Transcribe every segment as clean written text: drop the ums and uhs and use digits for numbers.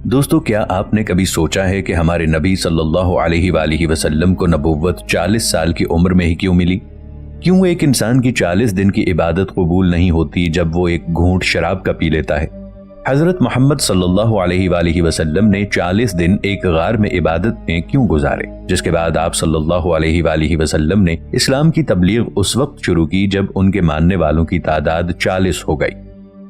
दोस्तों, क्या आपने कभी सोचा है कि हमारे नबी सल्लल्लाहु अलैहि वआलिहि वसल्लम को नबुव्वत 40 साल की उम्र में ही क्यों मिली? क्यों एक इंसान की 40 दिन की इबादत कबूल नहीं होती जब वो एक घूंट शराब का पी लेता है? हजरत मोहम्मद सल्लल्लाहु अलैहि वआलिहि वसल्लम ने 40 दिन एक गार में इबादत में क्यों गुजारे, जिसके बाद आप सल्लल्लाहु अलैहि वआलिहि वसल्लम ने इस्लाम की तबलीग उस वक्त शुरू की जब उनके मानने वालों की तादाद 40 हो गई।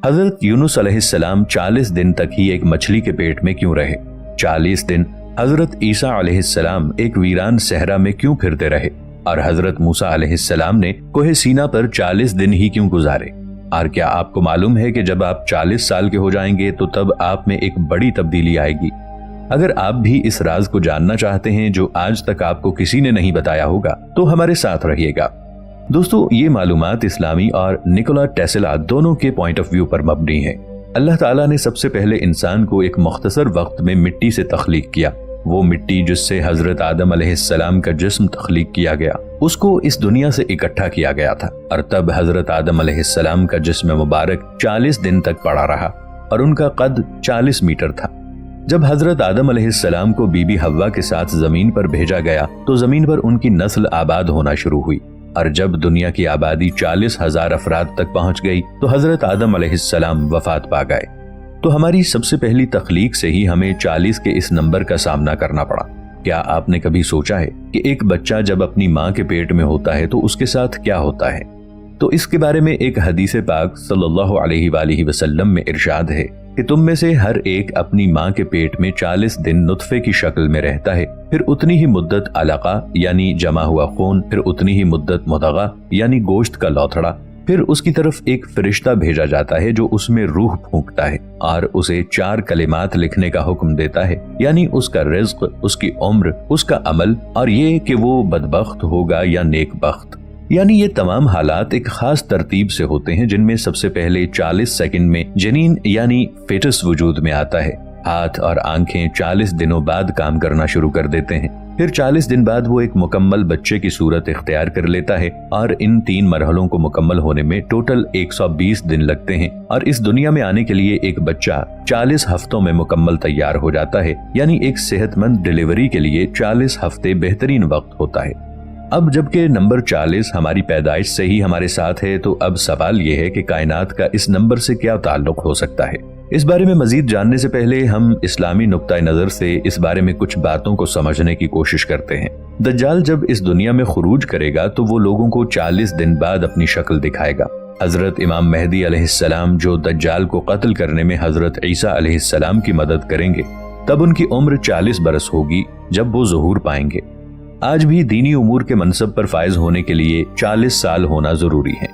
हजरत यूनुस अलैहिस्सलाम 40 दिन तक ही एक मछली के पेट में क्यों रहे? 40 दिन हजरत ईसा अलैहिस्सलाम एक वीरान सहरा में क्यों फिरते रहे? और हजरत मूसा अलैहिस्सलाम ने कोहे सीना पर 40 दिन ही क्यों गुजारे? और क्या आपको मालूम है कि जब आप 40 साल के हो जाएंगे तो तब आप में एक बड़ी तब्दीली आएगी? अगर आप भी इस राज को जानना चाहते हैं जो आज तक आपको किसी ने नहीं बताया होगा, तो हमारे साथ रहिएगा। दोस्तों, ये मालूमात इस्लामी और निकोला टेस्ला दोनों के पॉइंट ऑफ व्यू पर मबनी है। अल्लाह ताला ने सबसे पहले इंसान को एक मुख्तसर वक्त में मिट्टी से तख्लीक किया। वो मिट्टी जिससे हजरत आदम अलैहिस्सलाम का जिस्म तख्लीक किया गया, उसको इस दुनिया से इकट्ठा किया गया था और तब हजरत आदम अलैहिस्सलाम का जिस्म मुबारक 40 दिन तक पड़ा रहा और उनका कद 40 मीटर था। जब हजरत आदम अलैहिस्सलाम को बीबी हव्वा के साथ जमीन पर भेजा गया तो जमीन पर उनकी नस्ल आबाद होना शुरू हुई और जब दुनिया की आबादी 40,000 अफराद तक पहुंच गई तो हजरत आदम अलैहिस्सलाम वफात पा गए। तो हमारी सबसे पहली तख्लीक से ही हमें 40 के इस नंबर का सामना करना पड़ा। क्या आपने कभी सोचा है कि एक बच्चा जब अपनी माँ के पेट में होता है तो उसके साथ क्या होता है? तो इसके बारे में एक हदीस पाक सल्लल्लाहु अलैहि वआलिहि वसल्लम में इरशाद है कि तुम में से हर एक अपनी माँ के पेट में 40 दिन नुत्फे की शक्ल में रहता है, फिर उतनी ही मुद्दत अलका यानी जमा हुआ खून, फिर उतनी ही मुद्दत मुदगा यानी गोश्त का लौथड़ा, फिर उसकी तरफ एक फरिश्ता भेजा जाता है जो उसमें रूह फूंकता है और उसे 4 कलिमात लिखने का हुक्म देता है, यानी उसका रिज़्क, उसकी उम्र, उसका अमल और ये कि वो बदबख्त होगा या नेकबख्त। यानी ये तमाम हालात एक खास तरतीब से होते हैं जिनमें सबसे पहले 40 सेकंड में जनीन यानी फेटस वजूद में आता है। हाथ और आंखें 40 दिनों बाद काम करना शुरू कर देते हैं। फिर 40 दिन बाद वो एक मुकम्मल बच्चे की सूरत इख्तियार कर लेता है और इन 3 मरहलों को मुकम्मल होने में टोटल 120 दिन लगते हैं और इस दुनिया में आने के लिए एक बच्चा 40 हफ्तों में मुकम्मल तैयार हो जाता है। यानी एक सेहतमंद डिलीवरी के लिए 40 हफ्ते बेहतरीन वक्त होता है। अब जबकि नंबर 40 हमारी पैदाइश से ही हमारे साथ है, तो अब सवाल यह है कि कायनात का इस नंबर से क्या ताल्लुक हो सकता है। इस बारे में मजीद जानने से पहले हम इस्लामी नुक्ता नजर से इस बारे में कुछ बातों को समझने की कोशिश करते हैं। दज्जाल जब इस दुनिया में खुरूज करेगा तो वो लोगों को 40 दिन बाद अपनी शक्ल दिखाएगा। हजरत इमाम मेहदी अलैहिस्सलाम जो दज्जाल को कत्ल करने में हजरत ईसा अलैहिस्सलाम की मदद करेंगे, तब उनकी उम्र 40 बरस होगी जब वो ज़ुहूर पाएंगे। आज भी दीनी उमूर के मनसब पर फायज होने के लिए 40 साल होना जरूरी है।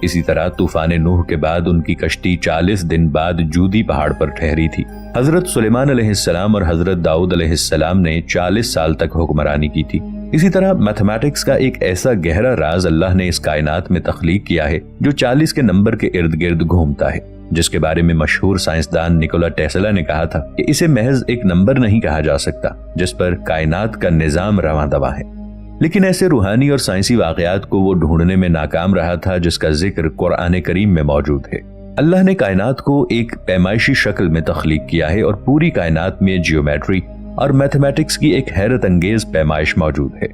इसी तरह तूफान नूह के बाद उनकी कश्ती 40 दिन बाद जूदी पहाड़ पर ठहरी थी। हजरत सुलेमान अलैहिस्सलाम और हजरत दाऊद अलैहिस्सलाम ने 40 साल तक हुक्मरानी की थी। इसी तरह मैथमेटिक्स का एक ऐसा गहरा राज अल्लाह ने इस कायनात में तख्लीक किया है जो 40 के नंबर के इर्द गिर्द घूमता है, जिसके बारे में मशहूर साइंसदान निकोला टेस्ला ने कहा था कि इसे महज एक नंबर नहीं कहा जा सकता जिस पर कायनात का निजाम रवां दवा है। लेकिन ऐसे रूहानी और साइंसी वाकयात को वो ढूंढने में नाकाम रहा था जिसका जिक्र कुरान करीम में मौजूद है। अल्लाह ने कायनात को एक पैमाइशी शक्ल में तख्लीक किया है और पूरी कायनात में जियोमेट्री और मैथमेटिक्स की एक हैरत अंगेज पैमाइश मौजूद है।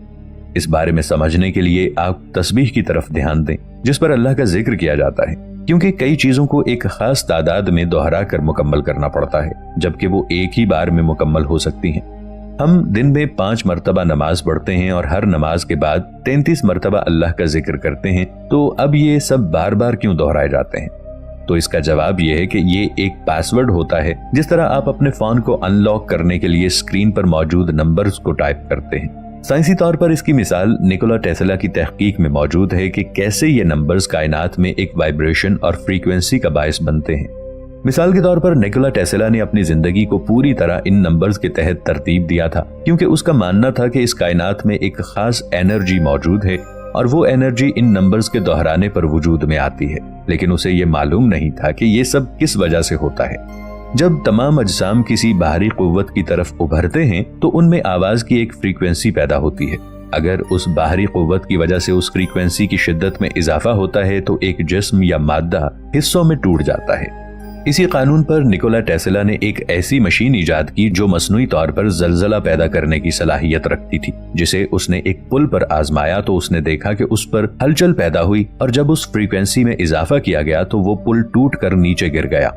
इस बारे में समझने के लिए आप तस्बीह की तरफ ध्यान दें जिस पर अल्लाह का जिक्र किया जाता है, क्योंकि कई चीजों को एक खास तादाद में दोहरा कर मुकम्मल करना पड़ता है जबकि वो एक ही बार में मुकम्मल हो सकती हैं। हम दिन में 5 मरतबा नमाज पढ़ते हैं और हर नमाज के बाद 33 मरतबा अल्लाह का जिक्र करते हैं, तो अब ये सब बार बार क्यों दोहराए जाते हैं? तो इसका जवाब ये है कि ये एक पासवर्ड होता है। जिस तरह आप अपने फोन को अनलॉक करने के लिए स्क्रीन पर मौजूद नंबर्स को टाइप करते हैं। साइंसी तौर पर इसकी मिसाल निकोला टेस्ला की तहकीक में मौजूद है कि कैसे ये नंबर्स कायनात में एक वाइब्रेशन और फ्रीक्वेंसी का बायस बनते हैं। मिसाल के तौर पर निकोला टेस्ला ने अपनी जिंदगी को पूरी तरह इन नंबर्स के तहत तरतीब दिया था, क्योंकि उसका मानना था कि इस कायनात में एक खास एनर्जी मौजूद है और वो एनर्जी इन नंबर्स के दोहराने पर वजूद में आती है। लेकिन उसे ये मालूम नहीं था कि ये सब किस वजह से होता है। जब तमाम अजसाम किसी बाहरी कुव्वत की तरफ उभरते हैं तो उनमें आवाज की एक फ्रीक्वेंसी पैदा होती है। अगर उस बाहरी कुव्वत की वजह से उस फ्रीक्वेंसी की शिद्दत में इजाफा होता है तो एक जिस्म या मादा हिस्सों में टूट जाता है। इसी कानून पर निकोला टेस्ला ने एक ऐसी मशीन इजाद की जो मसनूई तौर पर जलजला पैदा करने की सलाहियत रखती थी, जिसे उसने एक पुल पर आजमाया तो उसने देखा कि उस पर हलचल पैदा हुई और जब उस फ्रीक्वेंसी में इजाफा किया गया तो वो पुल टूट कर नीचे गिर गया।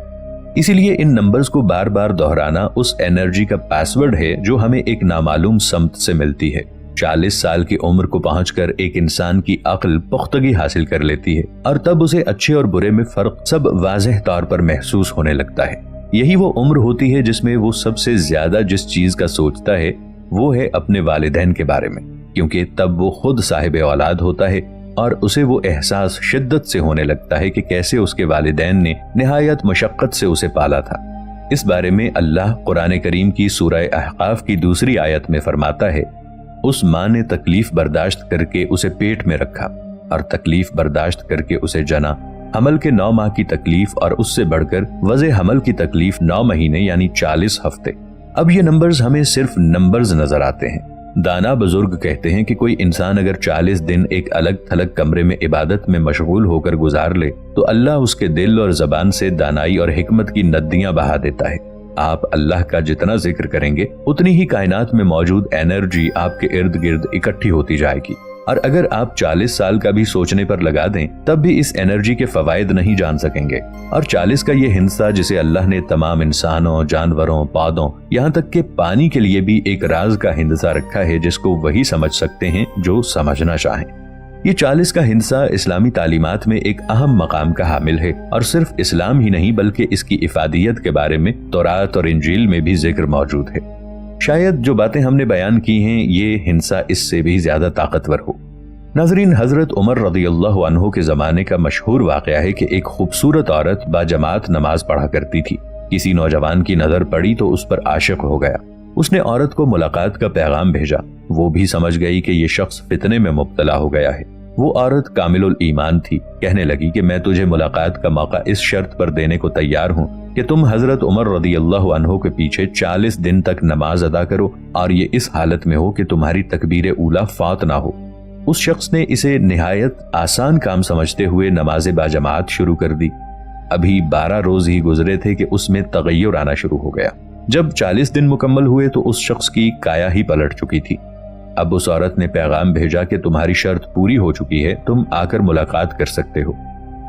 इसीलिए इन नंबर्स को बार बार दोहराना उस एनर्जी का पासवर्ड है जो हमें एक नामालूम समत से मिलती है। 40 साल की उम्र को पहुंचकर एक इंसान की अक्ल पुख्तगी हासिल कर लेती है और तब उसे अच्छे और बुरे में फर्क सब वाज़ेह तौर पर महसूस होने लगता है। यही वो उम्र होती है जिसमें वो सबसे ज्यादा जिस चीज का सोचता है वो है अपने वालिदैन के बारे में, क्योंकि तब वो खुद साहिब औलाद होता है और उसे वो एहसास शिद्दत से होने लगता है कि कैसे उसके वालिदैन ने निहायत मशक्कत से उसे पाला था। इस बारे में अल्लाह कुरान करीम की सूरह अहकाफ की दूसरी आयत में फरमाता है, उस माँ ने तकलीफ बर्दाश्त करके उसे पेट में रखा और तकलीफ बर्दाश्त करके उसे जना। हमल के 9 माह की तकलीफ और उससे बढ़कर वज़े हमल की तकलीफ 9 महीने यानी 40 हफ्ते। अब ये नंबर्स हमें सिर्फ नंबर्स नजर आते हैं। दाना बुजुर्ग कहते हैं कि कोई इंसान अगर 40 दिन एक अलग थलग कमरे में इबादत में मशगूल होकर गुजार ले तो अल्लाह उसके दिल और जबान से दानाई और हिकमत की नदियां बहा देता है। आप अल्लाह का जितना जिक्र करेंगे उतनी ही कायनात में मौजूद एनर्जी आपके इर्द गिर्द इकट्ठी होती जाएगी, और अगर आप 40 साल का भी सोचने पर लगा दें तब भी इस एनर्जी के फवायद नहीं जान सकेंगे। और 40 का ये हिस्सा जिसे अल्लाह ने तमाम इंसानों, जानवरों, पौधों, यहाँ तक के पानी के लिए भी एक राज का हिस्सा रखा है जिसको वही समझ सकते हैं जो समझना चाहें। ये 40 का हिस्सा इस्लामी तालीमात में एक अहम मकाम का हामिल है और सिर्फ इस्लाम ही नहीं बल्कि इसकी इफादियत के बारे में तौरात और इंजील में भी जिक्र मौजूद है। शायद जो बातें हमने बयान की हैं ये हिस्सा इससे भी ज्यादा ताकतवर हो। नाज़रीन, हजरत उमर रज़ियल्लाहु अन्हु के जमाने का मशहूर वाक़या है कि एक खूबसूरत औरत बाजमात नमाज पढ़ा करती थी। किसी नौजवान की नजर पड़ी तो उस पर आशिक हो गया। उसने औरत को मुलाकात का पैगाम भेजा। वो भी समझ गई कि ये शख्स फितने में मुब्तला हो गया है। वो औरत कामिलुल ईमान थी। कहने लगी कि मैं तुझे मुलाकात का मौका इस शर्त पर देने को तैयार हूँ कि तुम हजरत उमर रज़ियल्लाहु अन्हु के पीछे 40 दिन तक नमाज अदा करो और ये इस हालत में हो कि तुम्हारी तकबीर ऊला फात ना हो। उस शख्स ने इसे निहायत आसान काम समझते हुए नमाज बाजमात शुरू कर दी। अभी 12 रोज ही गुजरे थे कि उसमें तगय्युर आना शुरू हो गया। जब 40 दिन मुकम्मल हुए तो उस शख्स की काया ही पलट चुकी थी। अब उस औरत ने पैगाम भेजा कि तुम्हारी शर्त पूरी हो चुकी है, तुम आकर मुलाकात कर सकते हो।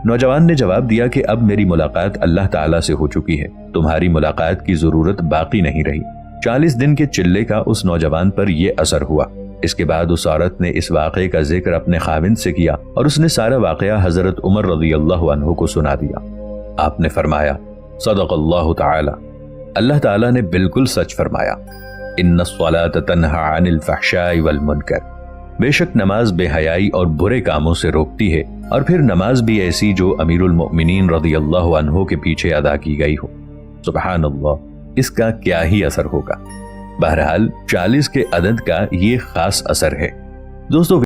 नौजवान ने जवाब दिया कि अब मेरी मुलाकात अल्लाह ताला से हो चुकी है, तुम्हारी मुलाकात की जरूरत बाकी नहीं रही। 40 दिन के चिल्ले का उस नौजवान पर यह असर हुआ। इसके बाद उस औरत ने इस वाक़े का जिक्र अपने खाविंद से किया और उसने सारा वाक़या हजरत उमर रज़ियल्लाहु अन्हु को सुना दिया। आपने फरमाया, सदक़ल्लाहु ताला, अल्लाह ताला ने बिल्कुल सच फरमाया, इन्नस्सलात तन्हा अनिल फ़हशाई वल मुनकर, बेशक नमाज बेहयाई और बुरे कामों से रोकती है, और फिर नमाज भी ऐसी जो अमीरुल मोमिनीन रज़ियल्लाहु अन्हु के पीछे अदा की गई हो। सुबहान अल्लाह, इसका क्या ही असर होगा। बहरहाल 40 के अदद का ये खास असर है। दोस्तों,